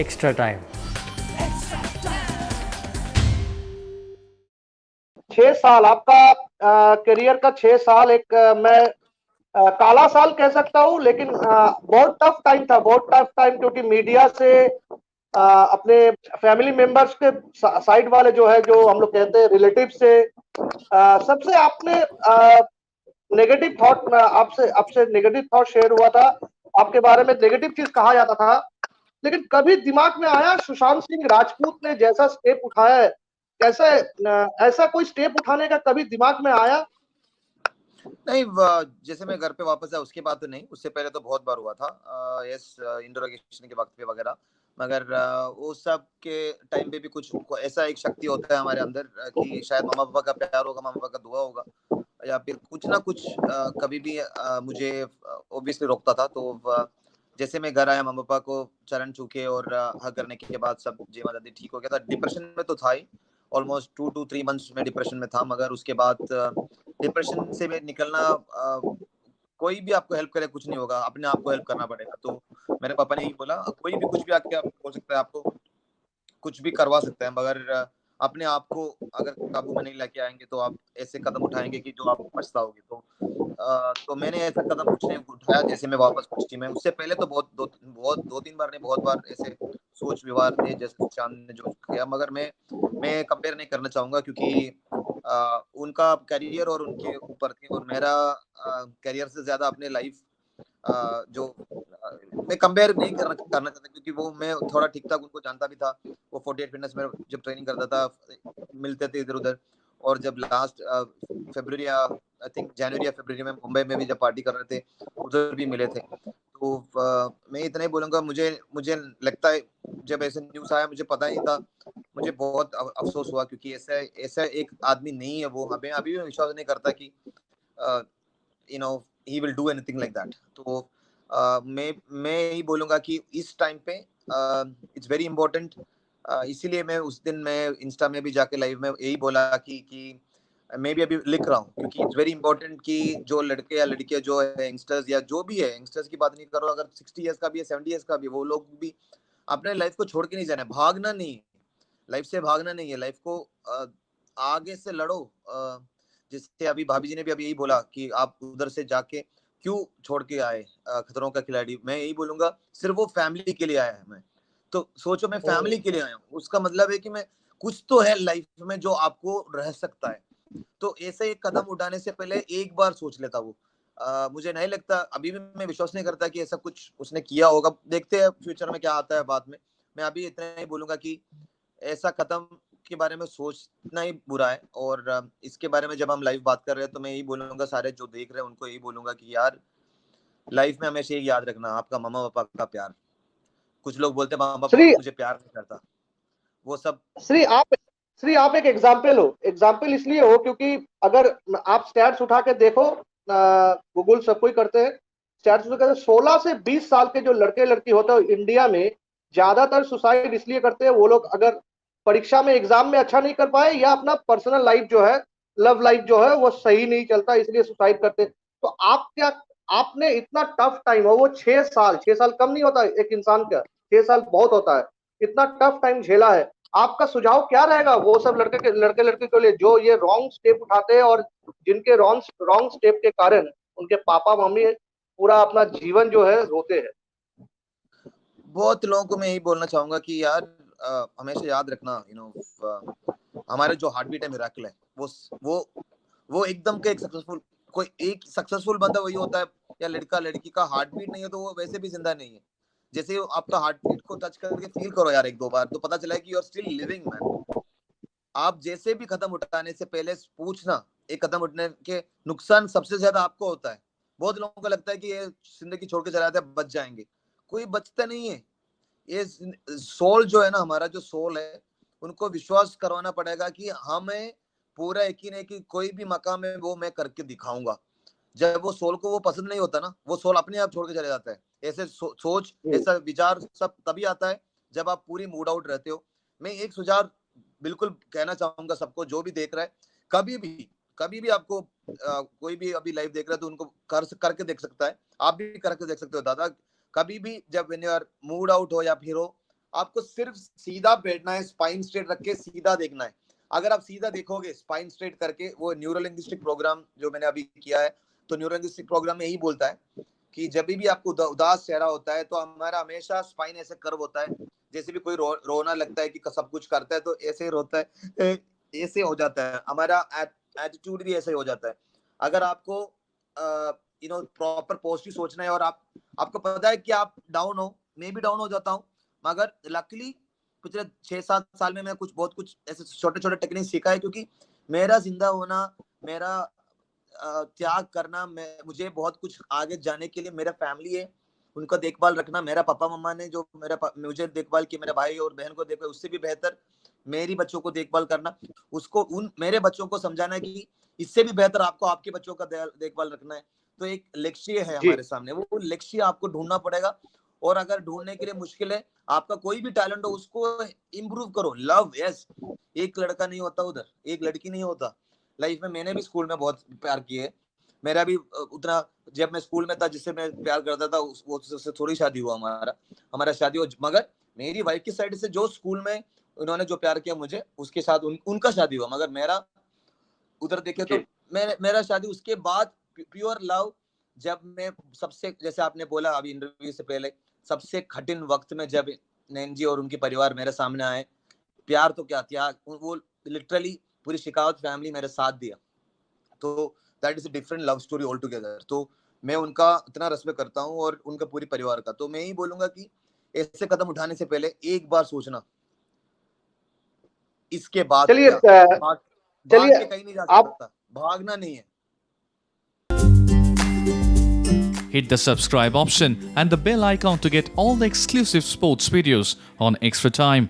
Extra time. 6 साल आपका career का 6 साल एक मैं काला साल कह सकता हूँ, लेकिन बहुत टफ टाइम था, बहुत टफ टाइम, क्योंकि मीडिया से अपने फैमिली मेंबर्स के साइड वाले जो है, जो हम लोग कहते हैं रिलेटिव से, सबसे आपने नेगेटिव थॉट, आपसे आपसे नेगेटिव थॉट शेयर हुआ था, आपके बारे में नेगेटिव चीज कहा जाता था। लेकिन कभी दिमाग में आया सुशांत सिंह राजपूत ने जैसा स्टेप उठाया है, कैसे ऐसा कोई स्टेप उठाने का कभी दिमाग में आया? नहीं, जैसे मैं घर पे वापस आया उसके बाद तो नहीं, उससे पहले तो बहुत बार हुआ था। यस, इंटरोगेशन के वक्त पे वगैरह, मगर वो सब के टाइम पे भी कुछ ऐसा एक शक्ति होता है हमारे अंदर कि शायद मम्मा पापा का प्यार होगा, मम्मा पापा का दुआ होगा, या फिर कुछ ना कुछ कभी भी मुझे ऑब्वियसली रोकता था। तो जैसे मैं घर आया, मम्मा पापा को चरण छूके और हग करने के बाद सब जय माता दी ठीक हो गया था। डिप्रेशन में तो था ही, ऑलमोस्ट 2 to 3 मंथ्स में डिप्रेशन में था, मगर उसके बाद डिप्रेशन से भी निकलना, कोई भी आपको हेल्प करे कुछ नहीं होगा, अपने आप को हेल्प करना पड़ेगा। तो मेरे पापा ने यही बोला, कोई भी कुछ भी आके बोल सकता है, आपको कुछ भी करवा सकते हैं, मगर अपने आप को अगर काबू में नहीं लेके आएंगे तो आप ऐसे कदम उठाएंगे कि जो आप पछताओगे। तो मैंने ऐसा कदम कुछ नहीं उठाया जैसे मैं वापस पहुंची। मैं उससे पहले तो बहुत 2-3 बार नहीं, बहुत बार ऐसे सोच विवार थे जैसे सुशांत ने जो किया, मगर मैं कंपेयर नहीं करना चाहूंगा, क्योंकि उनका करियर और उनके ऊपर थे, और मेरा करियर से ज्यादा अपने लाइफ जो मैं कंपेयर नहीं करना चाहता, क्योंकि वो मैं थोड़ा ठीक ठाक उनको जानता भी था। वो 48 फिटनेस में जब ट्रेनिंग करता था, मिलते थे इधर उधर, और जब लास्ट फरवरी या आई थिंक जनवरी या फरवरी में मुंबई में भी जब पार्टी कर रहे थे, उधर भी मिले थे। तो मैं इतना ही बोलूंगा, मुझे मुझे लगता है जब ऐसे न्यूज़ आया मुझे पता नहीं था, मुझे बहुत अफसोस हुआ, क्योंकि ऐसा ऐसा एक आदमी नहीं है वो, हमें अभी भी विश्वास नहीं करता कि you know he will do anything like that. तो मैं यही बोलूंगा कि इस टाइम पे इट्स वेरी इंपॉर्टेंट। इसीलिए मैं उस दिन मैं इंस्टा में भी जाके लाइव में यही बोला कि मैं भी अभी लिख रहा हूँ, क्योंकि इट्स वेरी इंपॉर्टेंट कि जो लड़के या लड़कियां जो है, यंगस्टर्स या जो भी है, यंगस्टर्स की बात नहीं कर रहा हूँ, अगर 60 ईयर्स का भी है, 70 ईयर्स का भी, वो लोग भी अपने लाइफ को छोड़ के नहीं जाना है, भागना नहीं है, लाइफ से भागना नहीं है, लाइफ को आगे से लड़ो। जैसे अभी भाभी जी ने भी अभी यही बोला कि आप उधर से जाके क्यों छोड़ के आए खतरों का खिलाड़ी। मैं यही बोलूंगा, सिर्फ वो फैमिली के लिए आया है। मैं तो सोचो, मैं फैमिली के लिए आया हूँ, उसका मतलब है कि मैं कुछ तो है लाइफ में जो आपको रह सकता है। तो ऐसे एक कदम उठाने से पहले एक बार सोच लेता वो। मुझे नहीं लगता, अभी भी मैं विश्वास नहीं करता कि ऐसा कुछ उसने किया होगा। देखते हैं फ्यूचर में क्या आता है बाद में। मैं अभी इतना ही बोलूंगा कि ऐसा कदम के बारे में सोचना ही बुरा है। और इसके बारे में जब हम लाइव बात कर रहे हैं, तो मैं यही बोलूंगा, सारे जो देख रहे हैं उनको यही बोलूंगा कि यार, लाइफ में हमेशा यही याद रखना, आपका मामा पापा का प्यार। कुछ लोग बोलते हैं मामा पापा श्री मुझे प्यार नहीं करता, वो सब। श्री आप श्री आप एक एग्जाम्पल हो। एग्जाम्पल इसलिए हो क्योंकि अगर आप स्टैट्स उठा के देखो, गूगल सब कोई करते हैं, स्टैट्स उठा के 16 से 20 साल के जो लड़के लड़की होते हैं इंडिया में, ज्यादातर सुसाइड इसलिए करते हैं, वो लोग अगर परीक्षा में एग्जाम में अच्छा नहीं कर पाए, या अपना पर्सनल लाइफ जो है, लव लाइफ जो है वो सही नहीं चलता, इसलिए सुसाइड करते हैं। तो आप क्या, आपने इतना टफ टाइम हो, वो 6 साल, 6 साल कम नहीं होता एक इंसान का, 6 साल बहुत होता है, इतना टफ टाइम झेला है। आपका सुझाव क्या रहेगा वो सब लड़के लड़के के लिए जो ये रॉन्ग स्टेप उठाते हैं, और जिनके रॉन्ग रॉन्ग स्टेप के कारण उनके पापा मम्मी पूरा अपना जीवन जो है रोते हैं? बहुत लोगों को मैं यही बोलना चाहूंगा कि यार, हमेशा याद रखना, हमारे जो हार्ट बीट है मिराकल है। वो वो एकदम के एक सक्सेसफुल, कोई एक सक्सेसफुल बंदा वही होता है, या लड़का लड़की का हार्ट बीट नहीं है तो वो वैसे भी जिंदा नहीं है। जैसे आपका हार्ट बीट को टच करके फील करो यार 1-2 बार, तो पता चला है कि you are still living man. आप जैसे भी कदम उठाने से पहले पूछना, एक कदम उठने के नुकसान सबसे ज्यादा आपको होता है। बहुत लोगों को लगता है कि ये जिंदगी छोड़ के चला जाते हैं, बच जाएंगे, कोई बचता नहीं है। ये सोल जो है ना, हमारा जो सोल है, उनको विश्वास करवाना पड़ेगा कि हमें पूरा यकीन है कि कोई भी मकाम है वो मैं करके दिखाऊंगा। जब वो सोल को वो पसंद नहीं होता ना, वो सोल अपने आप छोड़ के चले जाता है। ऐसे सोच, ऐसा विचार सब तभी आता है जब आप पूरी मूड आउट रहते हो। मैं एक सुझाव बिल्कुल कहना चाहूंगा सबको, जो भी देख रहा है, कभी भी कभी भी आपको कोई भी अभी लाइव देख रहा है तो उनको करके देख सकता है। आप भी करके देख सकते हो दादा, कभी भी जब when you are mood out हो या फिर हो, आपको सिर्फ सीधा बैठना है, स्पाइन स्ट्रेट रख के सीधा देखना है। अगर आप सीधा देखोगे स्पाइन स्ट्रेट करके, वो न्यूरो लिंग्विस्टिक प्रोग्राम जो मैंने अभी किया है, तो न्यूरो लिंग्विस्टिक प्रोग्राम में यही बोलता है कि जब भी आपको उदास चेहरा होता है तो हमारा हमेशा स्पाइन ऐसे कर्व होता है, जैसे भी कोई रोना लगता है कि सब कुछ करता है तो ऐसे ही रोता है, ऐसे हो जाता है, हमारा एटीट्यूड भी ऐसे ही हो जाता है। अगर आपको प्रॉपर पॉजिटिव सोचना है और आपको पता है कि आप डाउन हो, मैं भी डाउन हो जाता हूँ, मगर लकीली पिछले 6-7 साल में मैं बहुत कुछ ऐसे छोटे छोटे टेक्निक सीखा है, क्योंकि मेरा जिंदा होना, मेरा त्याग करना, मुझे बहुत कुछ आगे जाने के लिए मेरा फैमिली है, उनका देखभाल रखना, मेरा पापा मम्मा ने जो मुझे देखभाल की, मेरे भाई और बहन को देखभाल, उससे भी बेहतर मेरी बच्चों को देखभाल करना, उसको मेरे बच्चों को समझाना है कि इससे भी बेहतर आपको आपके बच्चों का देखभाल रखना है। तो एक लक्ष्य है हमारे सामने, वो लक्ष्य आपको ढूंढना पड़ेगा। और अगर ढूंढने के लिए मुश्किल है, आपका कोई भी टैलेंट हो उसको इम्प्रूव करो। लव, यस, एक लड़का नहीं होता उधर, एक लड़की नहीं होता लाइफ में। मैंने भी स्कूल में बहुत प्यार किए, मेरा भी उतना, जब मैं स्कूल में था जिससे मैं प्यार करता था वो उससे थोड़ी शादी हुआ, हमारा शादी हुआ, मगर मेरी वाइफ की साइड से जो स्कूल में उन्होंने जो प्यार किया मुझे, उसके साथ उनका शादी हुआ। मगर मेरा उधर देखे तो मेरा शादी उसके बाद, प्योर लव। जब मैं सबसे, जैसे आपने बोला अभी इंटरव्यू से पहले, सबसे कठिन वक्त में जब नैन जी और उनके परिवार मेरे सामने आए, प्यार तो क्या त्याग, वो लिटरली पूरी शिकावत फैमिली मेरे साथ दिया, तो that is a different love story all together. तो मैं उनका इतना रेस्पेक्ट करता हूँ और उनका पूरी परिवार का। तो मैं ही बोलूंगा कि ऐसे कदम उठाने से पहले एक बार सोचना, इसके बाद चलिए भाग के कहीं नहीं जा सकता, भागना नहीं है। Hit the subscribe option and the bell icon to get all the exclusive sports videos on Extra Time.